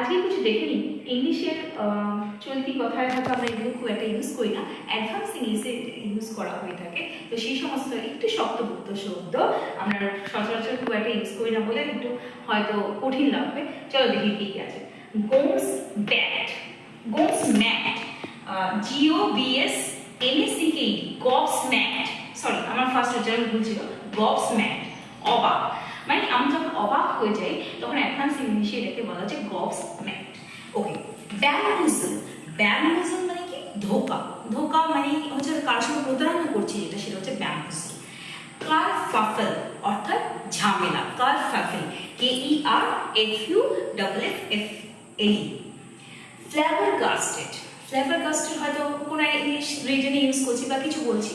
আজকে কিছু দেখে নিই ইংলিশের চলতি কথায় হয়তো আমরা এগুলো খুব একটা ইউজ করি না, অ্যাডভান্স ইংলিশে ইউজ করা হয়ে থাকে। তো সেই সমস্ত একটু শক্তপোক্ত শব্দ আমরা সচরাচর খুব একটা ইউজ করি না বলে একটু হয়তো কঠিন লাগবে। চলো দেখি কি আছে। Gobsmacked, gobsmacked, GOBSMACKED, gobsmacked, sorry আমার ফার্স্ট উচ্চারণ ভুল ছিল, গবস ম্যাট, অবাক। মানে আমি যখন অবাক হয়ে যাই তখন অ্যাডভান্স ইংলিশে এটাকে বলা হচ্ছে গবস ম্যাট। ওকে, ব্যামরুজল, ব্যামরুজল মানে কি? ধোকা। ধোকা মানে হচ্ছে কারোর সঙ্গে প্রতারণা করছি যেটা, সেটা হচ্ছে ব্যামরুজল। কারফাফল অর্থাৎ ঝামেলা, কারফাফল, KERFUFFLE। ফ্ল্যাবারগাস্টেড, ফ্ল্যাবারগাস্টেড হয়তো কোনো ইংলিশ রিজনে ইউজ করছি বা কিছু বলছি,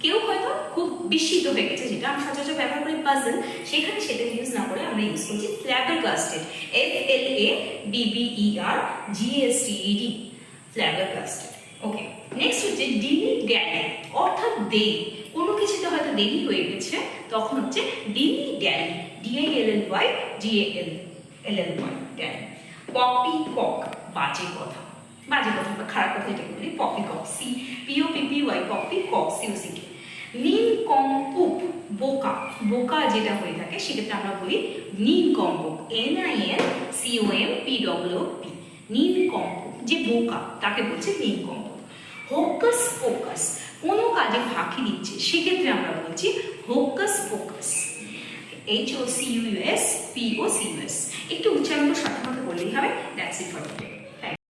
কেউ হয়তো খুব বিস্মিত হয়ে গেছে, যেটা আমি সচরাচর ব্যবহার করি পাজল, সেখানে সেটা ইউজ না করে আমরা ইউজ করছি ফ্ল্যাবারগাস্টেড, FLABBERGASTED, ফ্ল্যাবারগাস্টেড। ওকে, নেক্সট হচ্ছে ডিলি ড্যালি অর্থাৎ দেরি। কোনো কিছুতে হয়তো দেরি হয়ে গেছে তখন হচ্ছে dilly dally, DILLY dally. Poppycock, বাজে কথা, বাজে কথা বা খারাপ কথা এটাকে বলি poppycock, CPOPPY, poppycock, COCK। Nincompoop, বোকা, বোকা যেটা হয়ে থাকে সেক্ষেত্রে আমরা বলি নিনকম্পুপ, NINCOMPOOP, নিনকম্পুপ, যে বোকা তাকে বলছে নিনকম্পুপ। হোকাস পোকাস, কোনো কাজে ফাঁকি দিচ্ছে সেক্ষেত্রে আমরা বলছি হোকাস পোকাস, HOCUS POCUS। একটু উচ্চারণ সঠিক মতো বললেই হবে। That's it for today.